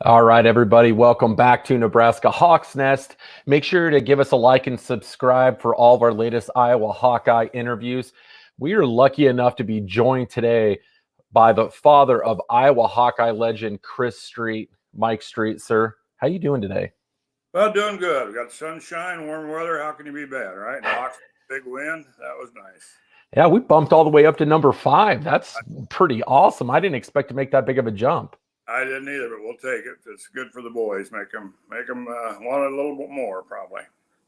All right, everybody, welcome back to Nebraska Hawks Nest. Make sure to give us a like and subscribe for all of our latest Iowa Hawkeye interviews. We are lucky enough to be joined today by the father of Iowa Hawkeye legend, Chris Street. Mike Street, sir. How you doing today? Well, doing good. We got sunshine, warm weather. How can you be bad, right? The Hawks, big win. That was nice. Yeah, we bumped all the way up to number 5. That's pretty awesome. I didn't expect to make that big of a jump. I didn't either, but we'll take it. It's good for the boys. Make them want it a little bit more, probably.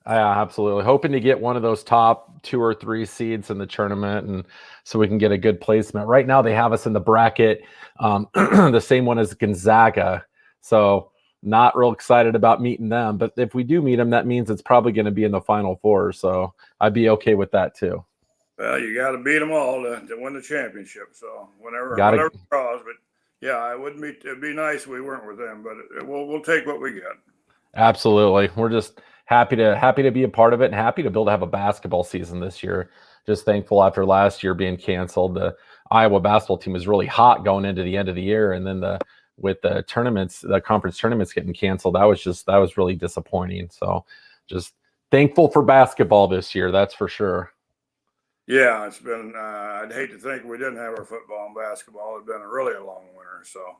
Absolutely. Hoping to get one of those top 2 or 3 seeds in the tournament, and so we can get a good placement. Right now, they have us in the bracket, the same one as Gonzaga. So not real excited about meeting them. But if we do meet them, that means it's probably going to be in the Final Four. So I'd be okay with that too. Well, you got to beat them all to win the championship. So whatever it draws. But yeah, it'd be nice if we weren't with them. But we'll take what we get. Absolutely. We're just happy to be a part of it, and happy to be able to have a basketball season this year. Just thankful after last year being canceled. The Iowa basketball team was really hot going into the end of the year, and then with the tournaments, the conference tournaments getting canceled, that was really disappointing. So just thankful for basketball this year, that's for sure. Yeah, it's been. I'd hate to think we didn't have our football and basketball. It's been really a long winter. So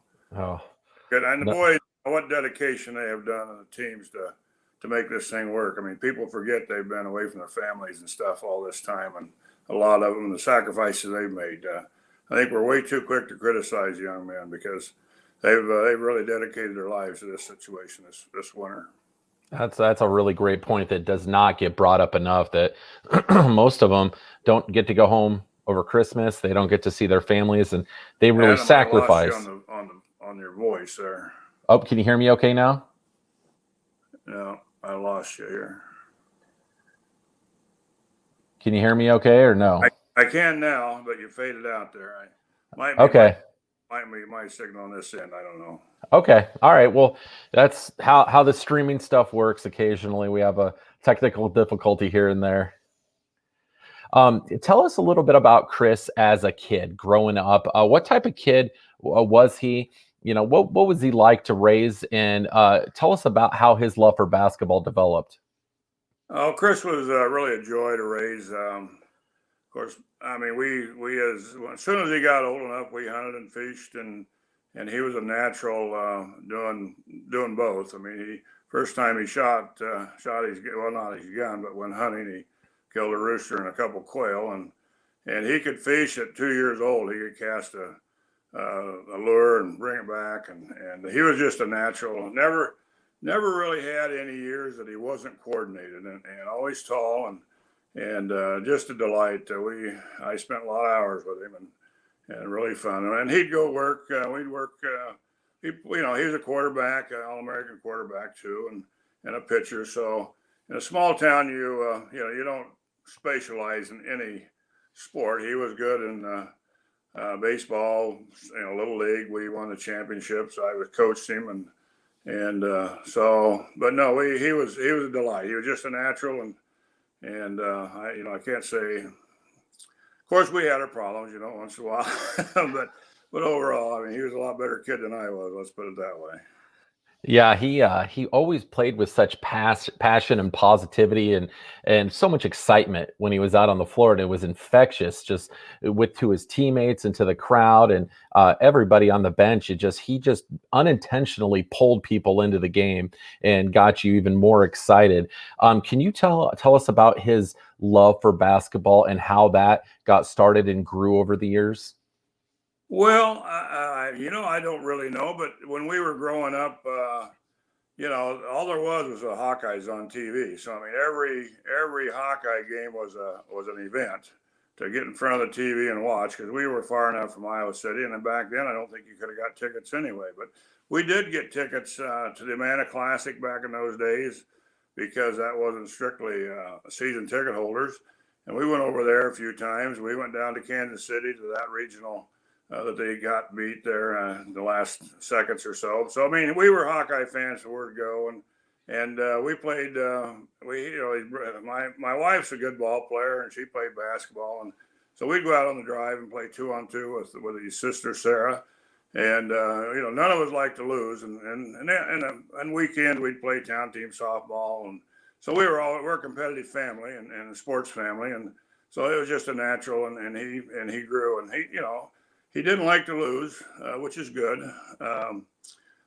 good, and the boys, what dedication they have done on the teams to make this thing work. I mean, people forget they've been away from their families and stuff all this time, and a lot of them, the sacrifices they've made. I think we're way too quick to criticize young men because they've really dedicated their lives to this situation this winter. That's a really great point that does not get brought up enough, that most of them don't get to go home over Christmas. They don't get to see their families, and they really sacrifice. I lost you on your voice there. Oh, can you hear me okay now? No, I lost you here. Can you hear me okay or no? I can now, but you faded out there. Might be my signal on this end. I don't know. Okay. All right. Well, that's how the streaming stuff works. Occasionally we have a technical difficulty here and there. Tell us a little bit about Chris as a kid growing up. What type of kid was he? You know, what was he like to raise? And tell us about how his love for basketball developed. Oh, Chris was really a joy to raise. Of course, I mean, as soon as he got old enough, we hunted and fished, and he was a natural doing both. I mean, first time he shot not his gun, but when hunting, he killed a rooster and a couple quail, and he could fish at 2 years old. He could cast a lure and bring it back, and he was just a natural. Never really had any years that he wasn't coordinated, and always tall and just a delight. I spent a lot of hours with him, and really fun. And he'd go work. We'd work. He was a quarterback, an All-American quarterback too, and a pitcher. So in a small town, you don't specialize in any sport. He was good in baseball, little league. We won the championships. I coached him, but no, he was a delight. He was just a natural, and I can't say. Of course, we had our problems, once in a while, but overall, I mean, he was a lot better kid than I was. Let's put it that way. Yeah, he always played with such passion and positivity and so much excitement when he was out on the floor, and it was infectious, just to his teammates and to the crowd and everybody on the bench. He just unintentionally pulled people into the game and got you even more excited. Can you tell us about his love for basketball and how that got started and grew over the years? Well, I don't really know, but when we were growing up, all there was the Hawkeyes on TV. So I mean, every Hawkeye game was an event to get in front of the TV and watch, because we were far enough from Iowa City, and then back then I don't think you could have got tickets anyway. But we did get tickets to the Amana Classic back in those days, because that wasn't strictly season ticket holders, and we went over there a few times. We went down to Kansas City to that regional. That they got beat there in the last seconds or so. So I mean, we were Hawkeye fans from word go, and we played. My wife's a good ball player, and she played basketball, and so we'd go out on the drive and play 2-on-2 with his sister Sarah, And none of us liked to lose. And weekend we'd play town team softball, and so we're a competitive family and a sports family, and so it was just a natural. And he grew, and he didn't like to lose, which is good.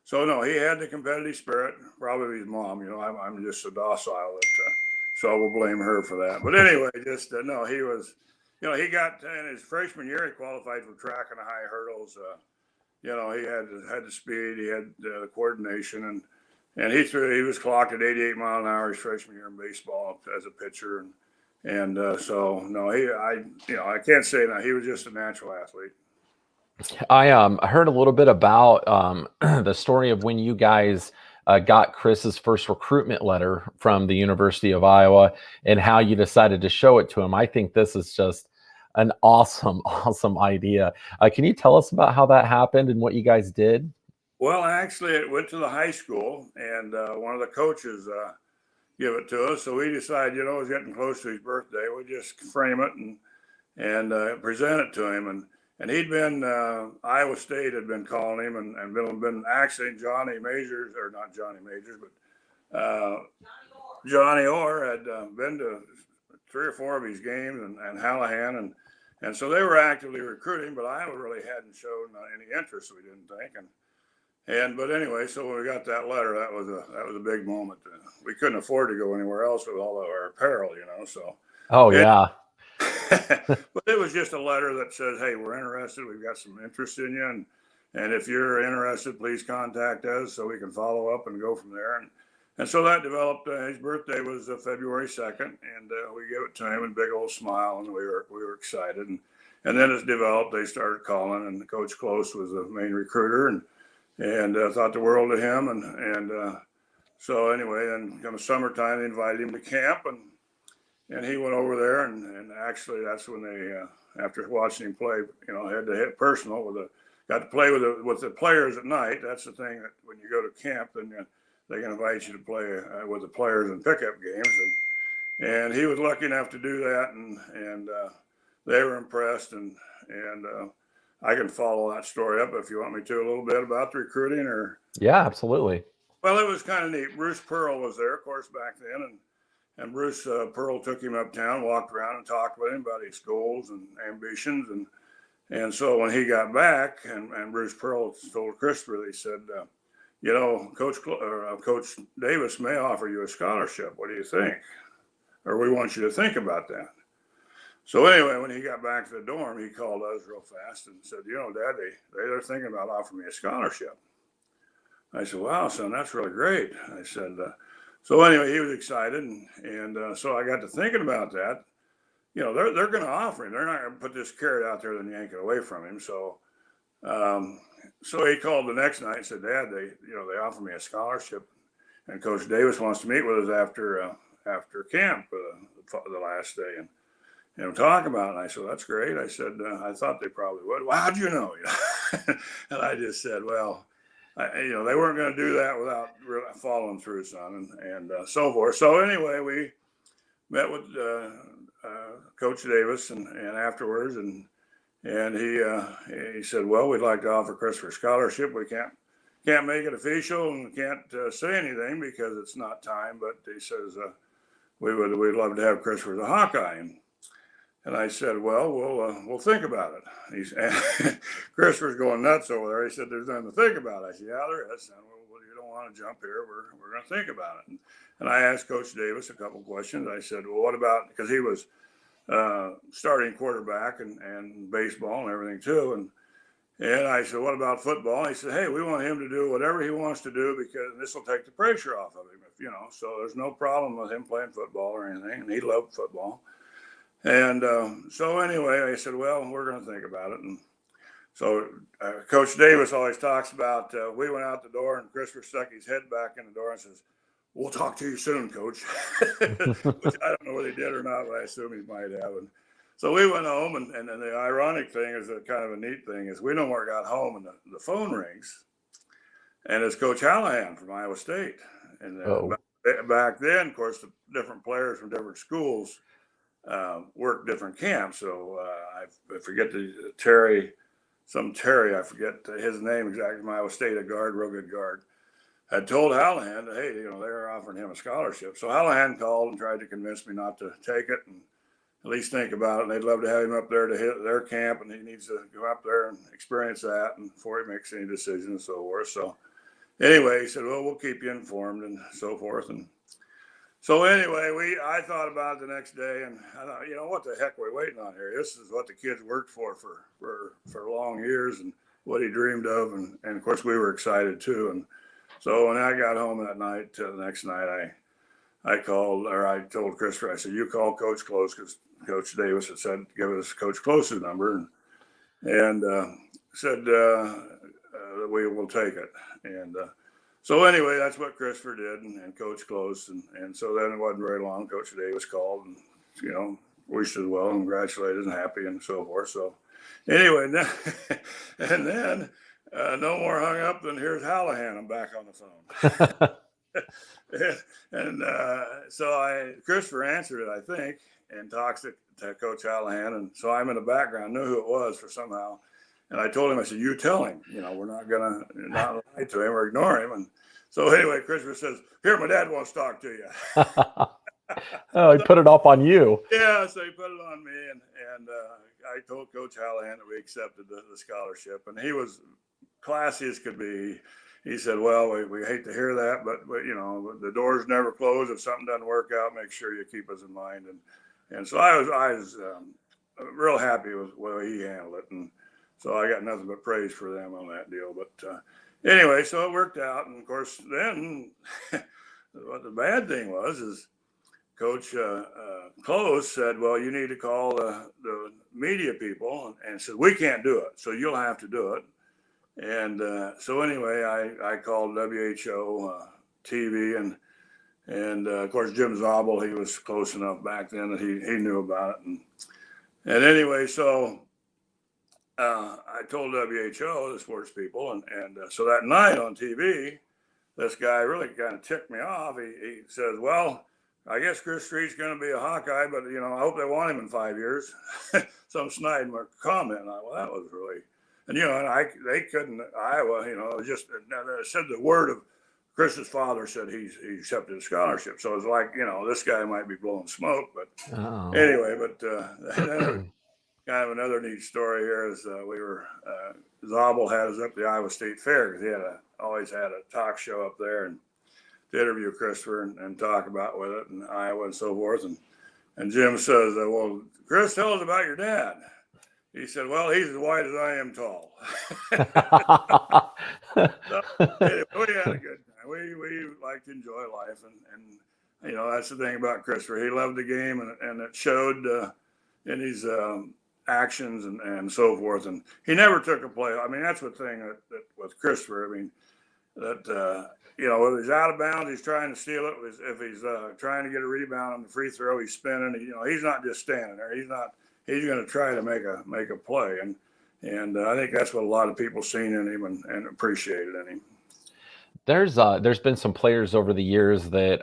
So no, he had the competitive spirit. Probably his mom. I'm just so docile that, so I will blame her for that. But anyway, just no, he was. He got in his freshman year. He qualified for track and high hurdles. He had the speed, he had the coordination, and he was clocked at 88 mile an hour his freshman year in baseball as a pitcher, so no, I can't say that he was just a natural athlete. I heard a little bit about the story of when you guys got Chris's first recruitment letter from the University of Iowa and how you decided to show it to him. I think this is just an awesome, awesome idea. Can you tell us about how that happened and what you guys did? Well, actually, it went to the high school, and one of the coaches gave it to us. So we decided, it was getting close to his birthday. We just frame it and present it to him. And he'd been Iowa State had been calling him, and been actually Johnny Majors, or not Johnny Majors, but Johnny Orr had been to 3 or 4 of his games, and Hallahan, and so they were actively recruiting, but Iowa really hadn't shown any interest. We didn't think, but anyway, so when we got that letter, that was a big moment. We couldn't afford to go anywhere else with all of our apparel, So. Oh yeah. But it was just a letter that says, "Hey, we're interested. We've got some interest in you, and if you're interested, please contact us so we can follow up and go from there." And so that developed. His birthday was February 2nd, and we gave it to him, and big old smile, and we were excited. And then as developed, they started calling, and Coach Close was the main recruiter, and thought the world of him. So anyway, then come summertime, they invited him to camp, and he went over there, and actually that's when they, after watching him play, had to hit personal got to play with the players at night. That's the thing, that when you go to camp, then they can invite you to play with the players in pickup games, and he was lucky enough to do that, and they were impressed, and I can follow that story up if you want me to, a little bit about the recruiting, or. Yeah, absolutely. Well, it was kind of neat. Bruce Pearl was there, of course, back then, and Bruce Pearl took him uptown, walked around, and talked with him about his goals and ambitions, and so when he got back, and Bruce Pearl told Christopher, he said, Coach Davis may offer you a scholarship. What do you think? Or we want you to think about that. So anyway, when he got back to the dorm, he called us real fast and said, Dad, they're thinking about offering me a scholarship. I said, wow, son, that's really great. I said, so anyway, he was excited, and so I got to thinking about that. They're going to offer him. They're not going to put this carrot out there and yank it away from him. So he called the next night and said, Dad, they offered me a scholarship, and Coach Davis wants to meet with us after camp the last day and talk about it. And I said, that's great. I said, I thought they probably would. Well, how'd you know? And I just said, well, they weren't going to do that without really following through, son, and so forth. So anyway, we met with Coach Davis and afterwards, and he said, well, we'd like to offer Christopher a scholarship. We can't make it official and can't say anything because it's not time. But he says we'd love to have Christopher as a Hawkeye. And I said, well, we'll think about it. Christopher's going nuts over there. He said, there's nothing to think about. I said, yeah, there is. And well, you don't want to jump here. We're going to think about it. And I asked Coach Davis a couple questions. I said, well, what about, because he was starting quarterback and baseball and everything too. And I said, what about football? And he said, hey, we want him to do whatever he wants to do because this will take the pressure off of him. So there's no problem with him playing football or anything. And he loved football. And so anyway, I said, well, we're going to think about it. And so Coach Davis always talks about, we went out the door and Christopher stuck his head back in the door and says, we'll talk to you soon, Coach. Which I don't know whether he did or not, but I assume he might have. And so we went home, and the ironic thing is, a kind of a neat thing is, we no more got home and the phone rings, and it's Coach Hallahan from Iowa State. And back then, of course, the different players from different schools worked different camps. So I forget Terry some Terry, I forget his name exactly, from Iowa State, a guard, real good guard, had told Hallahan that, hey, they were offering him a scholarship. So Hallahan called and tried to convince me not to take it and at least think about it. And they'd love to have him up there to hit their camp, and he needs to go up there and experience that and before he makes any decisions and so forth. So anyway, he said, well, we'll keep you informed and so forth. And so anyway, I thought about it the next day, and I thought, what the heck are we waiting on here? This is what the kids worked for long years and what he dreamed of. And of course, we were excited too. And so when I got home that night, the next night, I called, or I told Christopher, I said, you call Coach Close, because Coach Davis had said, give us Coach Close's number, and said that we will take it. And so anyway, that's what Christopher did, and Coach Close. And so then it wasn't very long. Coach Davis called and, wished us well, and congratulated and happy and so forth. So anyway, and then no more hung up than here's Hallahan. I'm back on the phone. And so Christopher answered it, I think, and talks to Coach Hallahan. And so I'm in the background, knew who it was for somehow. And I told him, I said, you tell him, we're not going to not lie to him or ignore him. And so anyway, Christopher says, here, my dad wants to talk to you. Oh, he put it off on you. Yeah, so he put it on me. And I told Coach Hallahan that we accepted the scholarship. And he was classy as could be. He said, well, we hate to hear that, but the doors never close. If something doesn't work out, make sure you keep us in mind. And so I was real happy with the way he handled it. And so I got nothing but praise for them on that deal. But anyway, so it worked out. And of course, then what the bad thing is Coach Close said, well, you need to call the media people, and said, we can't do it, so you'll have to do it. And so anyway, I called WHO TV, and of course Jim Zabel, he was close enough back then that he knew about it. And anyway, so I told WHO, the sports people, and so that night on TV, this guy really kind of ticked me off. He says, well, I guess Chris Street's going to be a Hawkeye, but I hope they want him in 5 years. Some snide comment. And well, that was really. And they couldn't. Iowa, just said the word of Chris's father said he accepted a scholarship. So it's like this guy might be blowing smoke, but anyway. But then kind of another neat story here is we were Zabel had us up at the Iowa State Fair, because he always had a talk show up there, and to interview Christopher and talk about with it and Iowa and so forth. And Jim says, well, Chris, tell us about your dad. He said, well, he's as white as I am tall. So, anyway, we had a good time. We like to enjoy life. And that's the thing about Christopher. He loved the game, and it showed in his actions and so forth. And he never took a play. I mean, that's the thing that with Christopher. I mean, that, if he's out of bounds, he's trying to steal it. If he's trying to get a rebound on the free throw, he's spinning. He's not just standing there. He's going to try to make a play, and I think that's what a lot of people seen in him and appreciated in him. There's been some players over the years that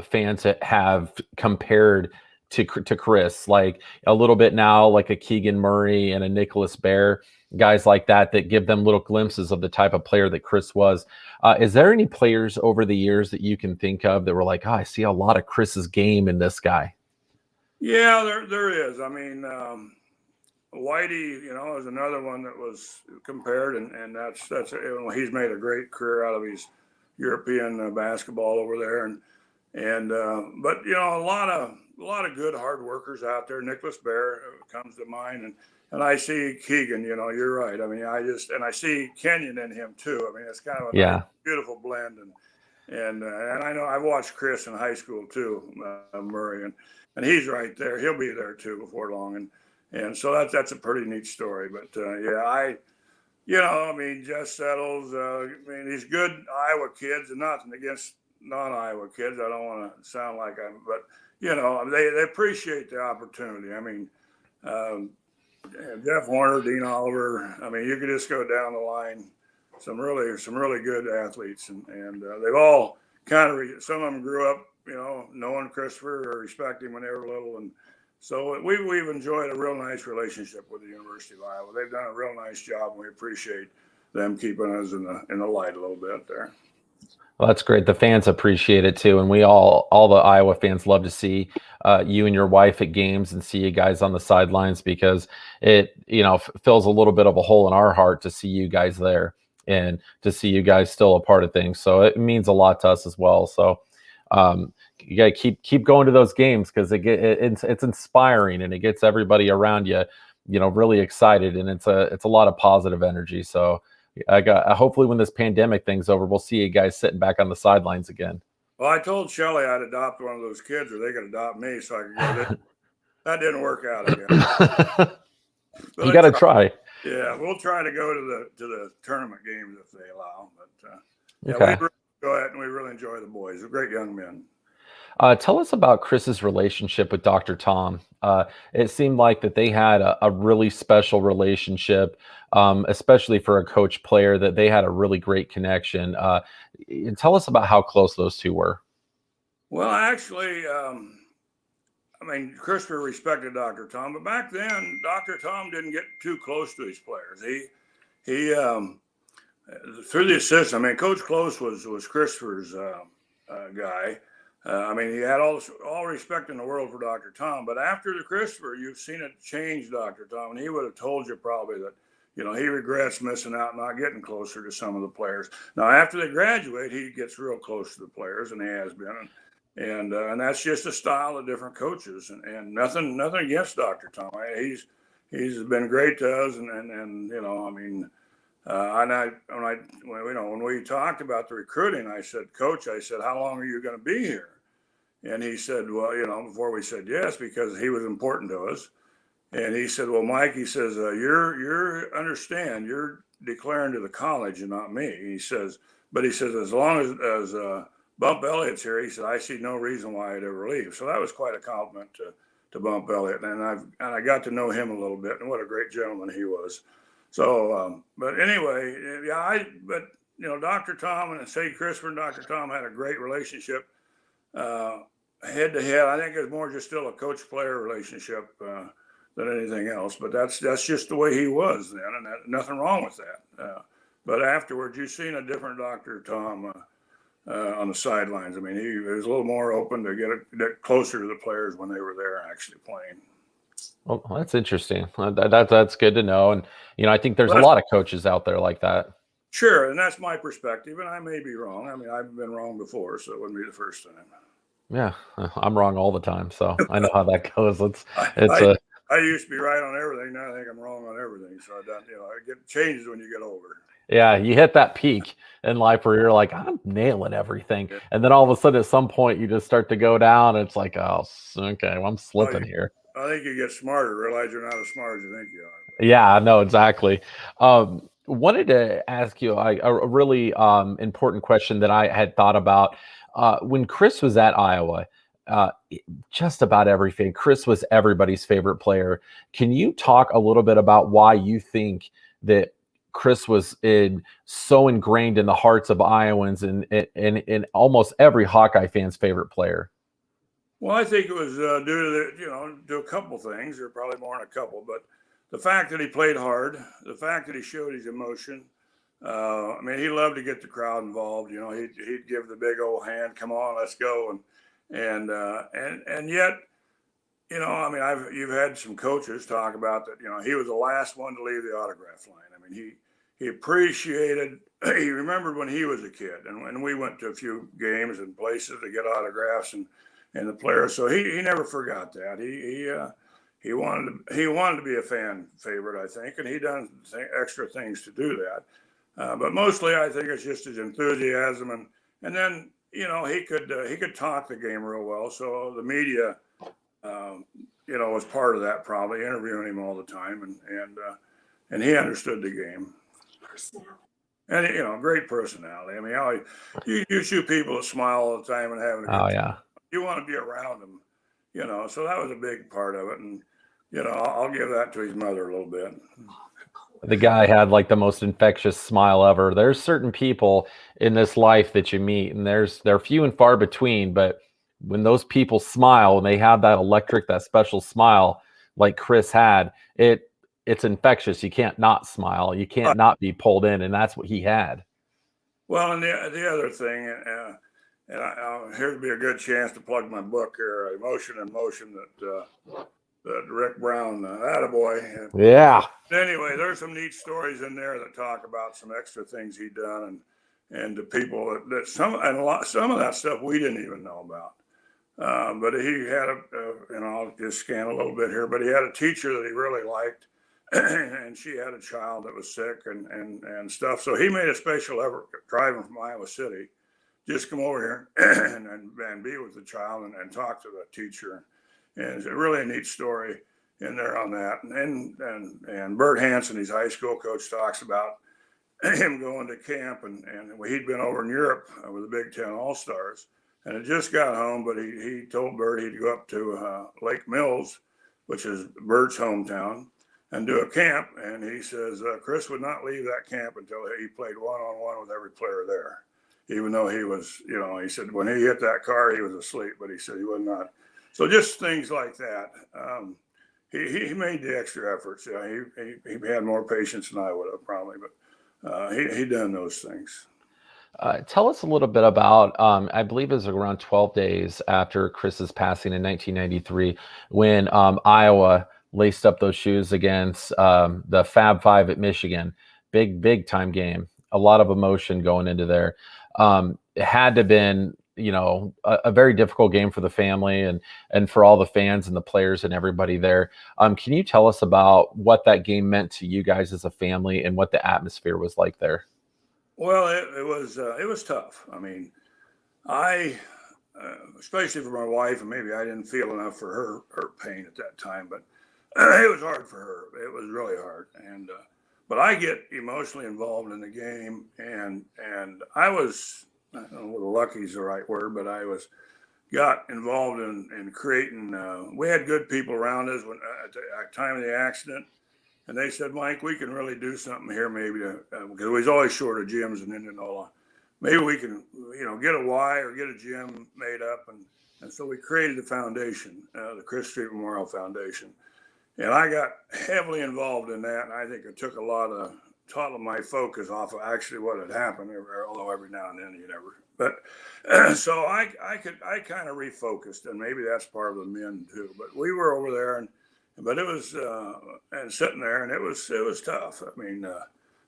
fans have compared to Chris, like a little bit now, like a Keegan Murray and a Nicholas Bear, guys like that give them little glimpses of the type of player that Chris was. Is there any players over the years that you can think of that were like, I see a lot of Chris's game in this guy? Yeah, there is. I mean, Whitey, is another one that was compared, and that's he's made a great career out of his European basketball over there, and but a lot of good hard workers out there. Nicholas Bear comes to mind, and I see Keegan. You're right. I mean, I see Kenyon in him too. I mean, it's kind of a nice, beautiful blend, and I know I've watched Chris in high school too, Murray, and he's right there. He'll be there too before long, and so that's a pretty neat story. But I mean, Jess Settles. I mean, these good Iowa kids, and nothing against non-Iowa kids. I don't want to sound like I'm, but they appreciate the opportunity. I mean, Jeff Warner, Dean Oliver. I mean, you could just go down the line. Some really good athletes, and they've all kind of some of them grew up, knowing Christopher or respecting him when they were little, So we've enjoyed a real nice relationship with the University of Iowa. They've done a real nice job, and we appreciate them keeping us in the light a little bit there. Well, that's great. The fans appreciate it too, and we all the Iowa fans love to see you and your wife at games and see you guys on the sidelines because it fills a little bit of a hole in our heart to see you guys there and to see you guys still a part of things. So it means a lot to us as well. So you got to keep going to those games because it's inspiring and it gets everybody around you really excited, and it's a lot of positive energy. So hopefully when this pandemic thing's over, we'll see you guys sitting back on the sidelines again. Well, I told Shelly I'd adopt one of those kids, or they could adopt me, so I could go there. That didn't work out again. You got to try. Yeah, we'll try to go to the tournament games if they allow. But Okay. we really enjoy it, and we really enjoy the boys. They're great young men. Tell us about Chris's relationship with Dr. Tom. It seemed like that they had a really special relationship, especially for a coach player, that they had a really great connection. Tell us about how close those two were. Well, actually, Christopher respected Dr. Tom, but back then, Dr. Tom didn't get too close to his players. He through the assistant. Coach Close was Christopher's guy. He had all respect in the world for Dr. Tom, but after the Christopher, you've seen it change Dr. Tom, and he would have told you probably that, he regrets missing out, not getting closer to some of the players. Now, after they graduate, he gets real close to the players, and he has been, and that's just a style of different coaches, and nothing against Dr. Tom. He's been great to us, when we talked about the recruiting, I said, Coach, how long are you going to be here? And he said, well, before we said yes, because he was important to us. And he said, well, Mike, he says, you're declaring to the college and not me. He says, as long as Bump Elliott's here, he said, I see no reason why I'd ever leave. So that was quite a compliment to Bump Elliott. And I got to know him a little bit, and what a great gentleman he was. So, but anyway, Dr. Tom and Christopher and Dr. Tom had a great relationship, head to head. I think it was more just still a coach-player relationship than anything else. But that's just the way he was then, and nothing wrong with that. But afterwards, you've seen a different Dr. Tom on the sidelines. He was a little more open to get closer to the players when they were there actually playing. Well, that's interesting. That's good to know. And, I think there's a lot of coaches out there like that. Sure. And that's my perspective. And I may be wrong. I've been wrong before, so it wouldn't be the first time. Yeah. I'm wrong all the time. So I know how that goes. I used to be right on everything. Now I think I'm wrong on everything. So it changes when you get older. Yeah. You hit that peak in life where you're like, I'm nailing everything. Yeah. And then all of a sudden at some point you just start to go down. And it's like, oh, okay, well, I'm slipping here. I think you get smarter, realize you're not as smart as you think you are. Yeah, no, exactly. Wanted to ask you a really important question that I had thought about. When Chris was at Iowa, just about everything, Chris was everybody's favorite player. Can you talk a little bit about why you think that Chris was so ingrained in the hearts of Iowans and in almost every Hawkeye fan's favorite player? Well, I think it was due to a couple things, or probably more than a couple, but the fact that he played hard, the fact that he showed his emotion. He loved to get the crowd involved. He'd give the big old hand, come on, let's go, and yet, you've had some coaches talk about that. He was the last one to leave the autograph line. He appreciated. He remembered when he was a kid, and we went to a few games and places to get autographs and the players. So he never forgot that. He wanted to be a fan favorite, I think, and he done extra things to do that. But mostly, I think it's just his enthusiasm, and then he could talk the game real well. So the media, was part of that, probably interviewing him all the time, and he understood the game. And great personality. You shoot people that smile all the time and having a good time. Yeah. You want to be around him, so that was a big part of it. And, I'll give that to his mother a little bit. The guy had like the most infectious smile ever. There's certain people in this life that you meet, and they're few and far between, but when those people smile and they have that electric, that special smile like Chris had, it's infectious. You can't not smile. You can't not be pulled in, and that's what he had. Well, and the other thing, here'd be a good chance to plug my book here, Emotion in Motion, that Rick Brown, attaboy. Yeah. Anyway, there's some neat stories in there that talk about some extra things he'd done, and to people that some of that stuff we didn't even know about. But he had I'll just scan a little bit here, but he had a teacher that he really liked, and she had a child that was sick and stuff. So he made a special effort driving from Iowa City, just come over here and be with the child and talk to the teacher. And it's really a neat story in there on that. And Bert Hansen, his high school coach, talks about him going to camp, and he'd been over in Europe with the Big Ten All-Stars and had just got home, but he told Bert he'd go up to Lake Mills, which is Bert's hometown, and do a camp. And he says Chris would not leave that camp until he played one-on-one with every player there, even though he was, he said when he hit that car, he was asleep, but he said he would not. So just things like that. He made the extra efforts. He had more patience than I would have probably, but he done those things. Tell us a little bit about, I believe it was around 12 days after Chris's passing in 1993, when Iowa laced up those shoes against the Fab Five at Michigan. Big time game. A lot of emotion going into there. It had to have been, a very difficult game for the family and for all the fans and the players and everybody there. Can you tell us about what that game meant to you guys as a family and what the atmosphere was like there? Well, it was tough. I mean, especially for my wife, and maybe I didn't feel enough for her pain at that time, but it was hard for her. It was really hard. And but I get emotionally involved in the game, and I don't know whether lucky is the right word, but got involved in creating. We had good people around us at the time of the accident. And they said, Mike, we can really do something here, maybe, because we was always short of gyms in Indianola. Maybe we can, get a Y or get a gym made up. And so we created the foundation, the Chris Street Memorial Foundation. And I got heavily involved in that. And I think it took a lot of my focus off of actually what had happened, although every now and then you never. But so I kind of refocused, and maybe that's part of the men too. But we were over there, but it was and sitting there, and it was tough. I mean,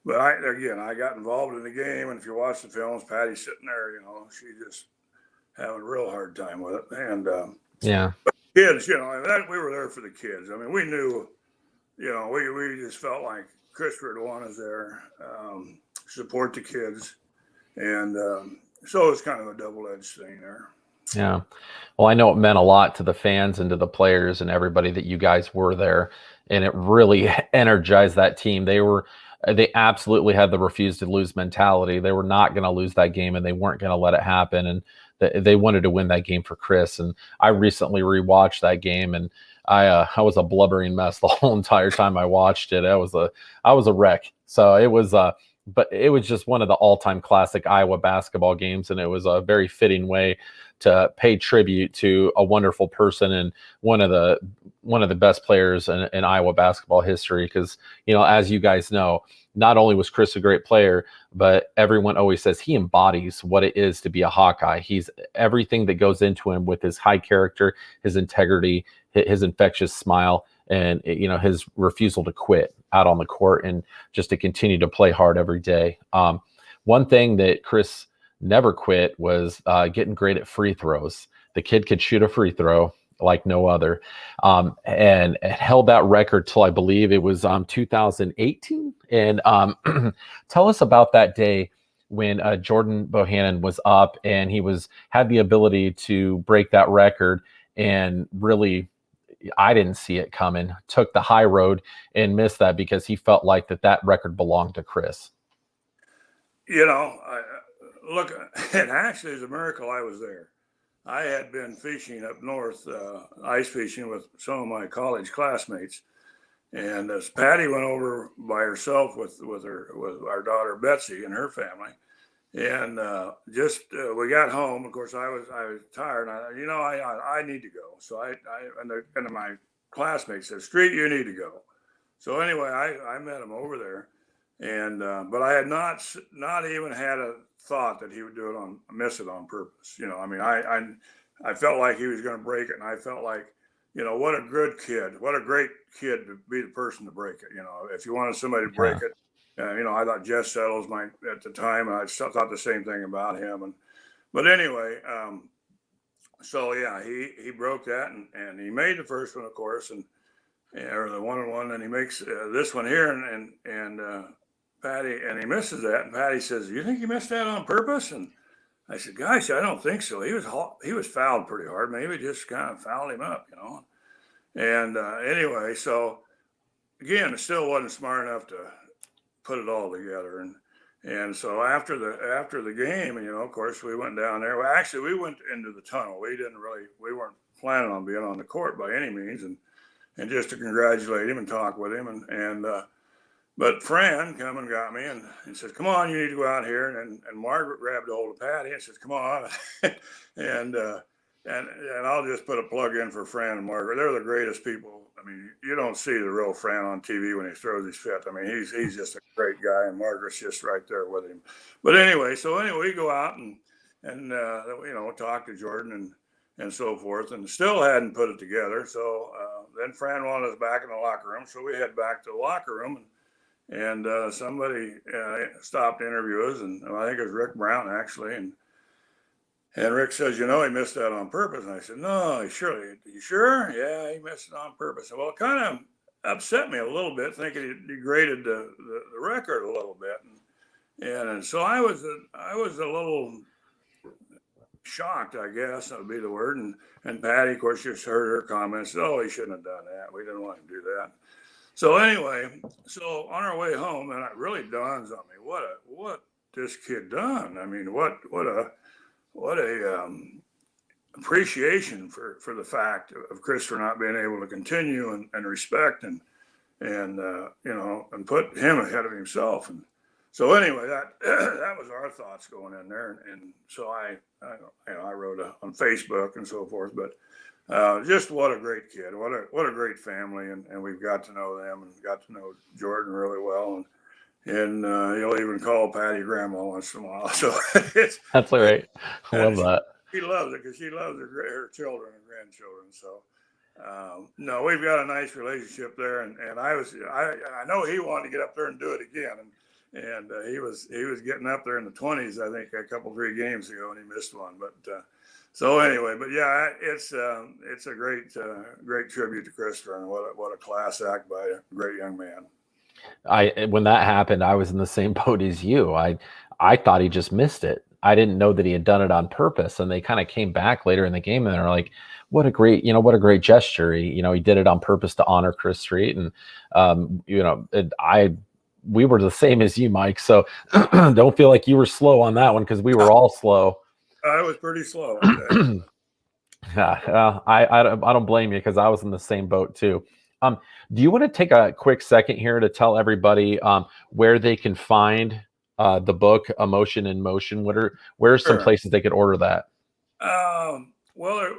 but I got involved in the game, and if you watch the films, Patty's sitting there, she just having a real hard time with it. And yeah, kids, we were there for the kids. I mean, we knew, we just felt like Christopher would want us there, support the kids, and so it's kind of a double-edged thing there. Yeah. Well, I know it meant a lot to the fans and to the players and everybody that you guys were there, and it really energized that team. They absolutely had the refuse to lose mentality. They were not going to lose that game, and they weren't going to let it happen. And they wanted to win that game for Chris. And I recently rewatched that game, and I was a blubbering mess the whole entire time I watched it. I was a wreck. So it was but it was just one of the all-time classic Iowa basketball games, and it was a very fitting way to pay tribute to a wonderful person and one of the best players in Iowa basketball history. Because, as you guys know, not only was Chris a great player, but everyone always says he embodies what it is to be a Hawkeye. He's everything that goes into him with his high character, his integrity, his infectious smile, and his refusal to quit out on the court and just to continue to play hard every day. One thing that Chris never quit was getting great at free throws. The kid could shoot a free throw like no other, and held that record till I believe it was 2018. And tell us about that day when Jordan Bohannon was up and he had the ability to break that record, and really, I didn't see it coming, took the high road and missed that because he felt like that record belonged to Chris. Look, it actually is a miracle I was there. I had been fishing up north, ice fishing with some of my college classmates. And Patty went over by herself with our daughter Betsy and her family. And we got home. Of course, I was tired. And I need to go. So and my classmates said, "Street, you need to go." So anyway, I met him over there, and but I had not even had a thought that he would do it on miss it on purpose. I mean, I felt like he was going to break it, and I felt like, what a good kid, what a great kid to be the person to break it. If you wanted somebody to break Yeah. it, I thought Jess Settles might at the time, and I thought the same thing about him. But anyway, so yeah, he broke that, and he made the first one, of course, or the 1-on-1, and he makes this one here, and Patty, and he misses that, and Patty says, "You think he missed that on purpose?" And I said, "Gosh, I don't think so. He was fouled pretty hard. Maybe just kind of fouled him up, And anyway, so again, it still wasn't smart enough to put it all together, and so after the game, of course, we went down there. Well, actually, we went into the tunnel. We weren't planning on being on the court by any means, and just to congratulate him and talk with him, but Fran come and got me and said, "Come on, you need to go out here." And Margaret grabbed a hold of Patty and says, "Come on," and and I'll just put a plug in for Fran and Margaret. They're the greatest people. I mean, you don't see the real Fran on TV when he throws his fit. I mean, he's just a great guy, and Margaret's just right there with him. But anyway, we go out and talk to Jordan and so forth, and still hadn't put it together. So then Fran wanted us back in the locker room, so we head back to the locker room, and somebody stopped to interview us, and I think it was Rick Brown actually, and Rick says, he missed that on purpose. And I said, "No, surely, you sure?" "Yeah, he missed it on purpose." Well, it kind of upset me a little bit, thinking it degraded the record a little bit, and so I was a little shocked, I guess that would be the word. And Patty, of course, just heard her comments. "Oh, he shouldn't have done that. We didn't want him to do that." So anyway, so on our way home, and it really dawns on me what this kid done. I mean, what a appreciation for the fact of Christopher not being able to continue and respect and put him ahead of himself. And so anyway, that that was our thoughts going in there, and so I wrote on Facebook and so forth, but. Just what a great kid, what a great family, and we've got to know them and got to know Jordan really well, and he'll even call Patty grandma once in a while. So it's That's all right. I love she, that. she loves it because she loves her children and grandchildren. So no, we've got a nice relationship there, and I know he wanted to get up there and do it again, and he was getting up there in the 20s, I think, a couple 3 games ago, and he missed one, but. So anyway, but yeah, it's a great tribute to Christopher, and what a class act by a great young man. When that happened, I was in the same boat as you. I thought he just missed it. I didn't know that he had done it on purpose. And they kind of came back later in the game and they're like, what a great gesture. He did it on purpose to honor Chris Street. And we were the same as you, Mike. So don't feel like you were slow on that one, because we were all slow. I was pretty slow. Yeah, I don't blame you, because I was in the same boat too. Do you want to take a quick second here to tell everybody where they can find the book Emotion in Motion? Where are some Sure. places they could order that? Well,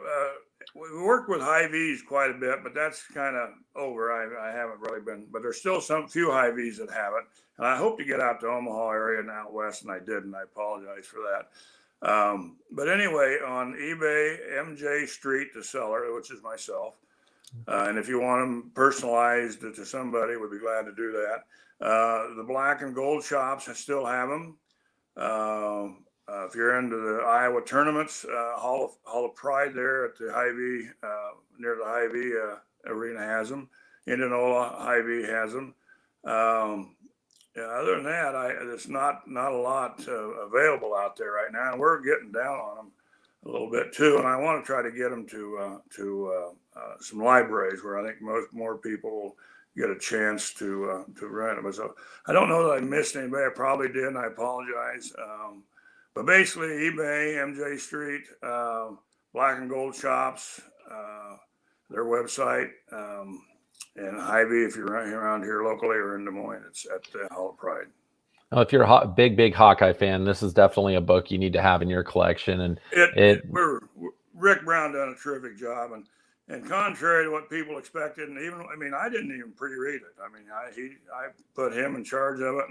we worked with Hy-Vees quite a bit, but that's kind of over. I haven't really been, but there's still some few Hy-Vees that have it, and I hope to get out to Omaha area and out west, and I didn't. I apologize for that. But anyway, on eBay, MJ Street, the seller, which is myself. And if you want them personalized to somebody, we'd be glad to do that. The black and gold shops, I still have them. If you're into the Iowa tournaments, Hall of Pride there at the Hy-Vee, near the Hy-Vee arena has them. Indianola Hy-Vee has them. Yeah, other than that, there's not a lot available out there right now, and we're getting down on them a little bit too. And I want to try to get them to some libraries where I think more people get a chance to rent them. So I don't know that I missed anybody. I probably did, and I apologize. But basically, eBay, MJ Street, Black and Gold Shops, their website. And Hy-Vee, if you're around here locally or in Des Moines, it's at Hall of Pride. Oh, if you're a big Hawkeye fan, this is definitely a book you need to have in your collection. And it, Rick Brown done a terrific job, and contrary to what people expected, and even I mean I didn't even pre-read it. I mean I put him in charge of it,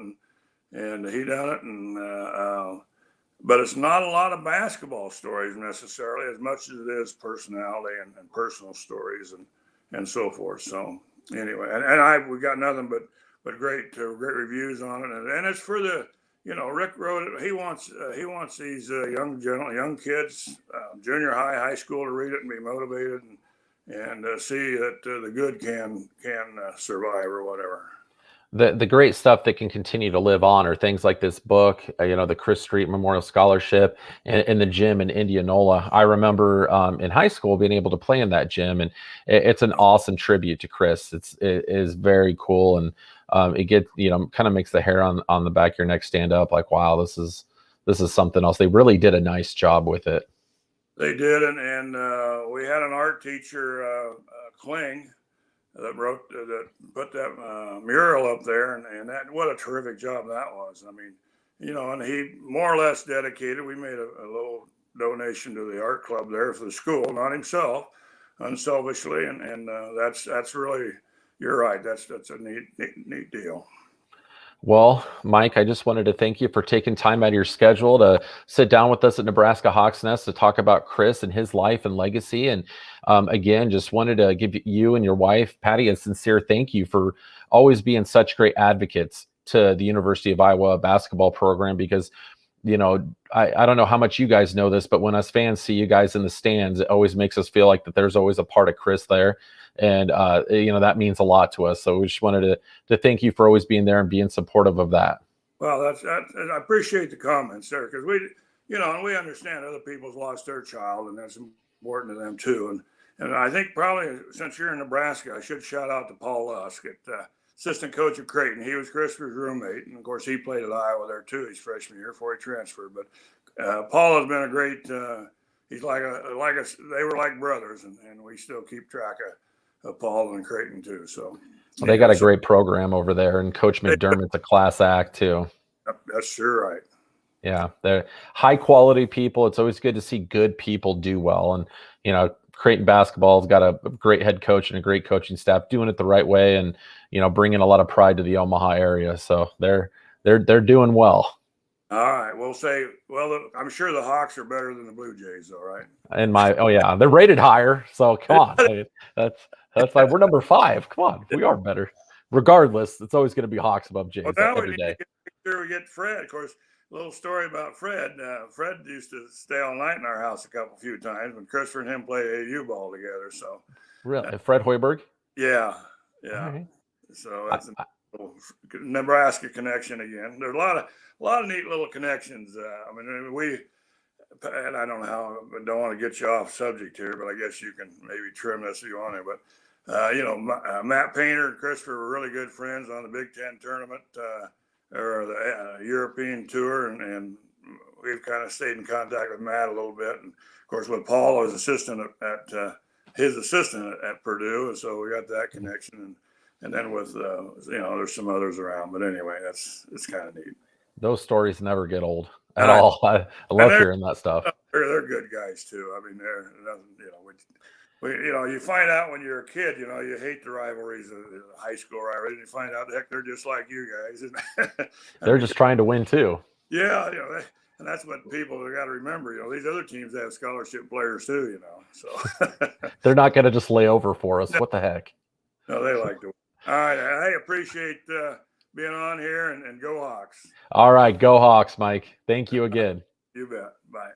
and he done it, and but it's not a lot of basketball stories necessarily as much as it is personality and personal stories and so forth. So anyway, and we got nothing but great reviews on it, and it's for the Rick wrote it. He wants these young kids, junior high school, to read it and be motivated and see that the good can survive or whatever. the great stuff that can continue to live on are things like this book, the Chris Street Memorial Scholarship, and the gym in Indianola. I remember in high school being able to play in that gym, and it's an awesome tribute to Chris. It is very cool, and it gets kind of makes the hair on the back of your neck stand up. Like, wow, this is something else. They really did a nice job with it. They did, and we had an art teacher, Kling, that put that mural up there, and that what a terrific job that was. I mean, and he more or less dedicated. We made a little donation to the art club there for the school, not himself, unselfishly, and that's really, you're right. That's a neat deal. Well, Mike, I just wanted to thank you for taking time out of your schedule to sit down with us at Nebraska Hawks Nest to talk about Chris and his life and legacy. And again, just wanted to give you and your wife, Patty, a sincere thank you for always being such great advocates to the University of Iowa basketball program, because I don't know how much you guys know this, but when us fans see you guys in the stands, it always makes us feel like that there's always a part of Chris there. And, that means a lot to us. So we just wanted to thank you for always being there and being supportive of that. Well, I appreciate the comments there, because and we understand other people's lost their child, and that's important to them too. And I think probably since you're in Nebraska, I should shout out to Paul Lusk, assistant coach of Creighton. He was Christopher's roommate, and of course he played at Iowa there too his freshman year before he transferred. But Paul has been a great. He's like us. They were like brothers, and we still keep track of Paul and Creighton too. So they got a great program over there, and Coach McDermott's a class act too. That's sure right. Yeah, they're high quality people. It's always good to see good people do well, and Creighton basketball's got a great head coach and a great coaching staff doing it the right way, and bringing a lot of pride to the Omaha area. So they're doing well. All right, I'm sure the Hawks are better than the Blue Jays, though, right? Yeah, they're rated higher. So come on, that's like we're number 5. Come on, we are better. Regardless, it's always going to be Hawks above Jays every day. Make sure we get Fred. Of course, a little story about Fred. Fred used to stay all night in our house a few times when Christopher and him played AU ball together. So really, Fred Hoiberg? Yeah. Right. So that's a Nebraska connection again. There's a lot of neat little connections. I mean, and I don't know how, I don't want to get you off subject here, but I guess you can maybe trim this if you want to. But Matt Painter and Christopher were really good friends on the Big Ten tournament or the European tour, and we've kind of stayed in contact with Matt a little bit. And of course, with Paul as assistant his assistant at Purdue, and so we got that connection. And then with there's some others around, but anyway, it's kind of neat. Those stories never get old at all. I love hearing that stuff. They're good guys too. I mean, they're you find out when you're a kid, you hate the rivalries, the high school rivalries, and you find out, heck, they're just like you guys. They're just trying to win too. Yeah, and that's what people have got to remember. These other teams have scholarship players too. So they're not going to just lay over for us. No. What the heck? No, they like to win. All right, I appreciate being on here, and go Hawks. All right, go Hawks, Mike. Thank you again. You bet. Bye.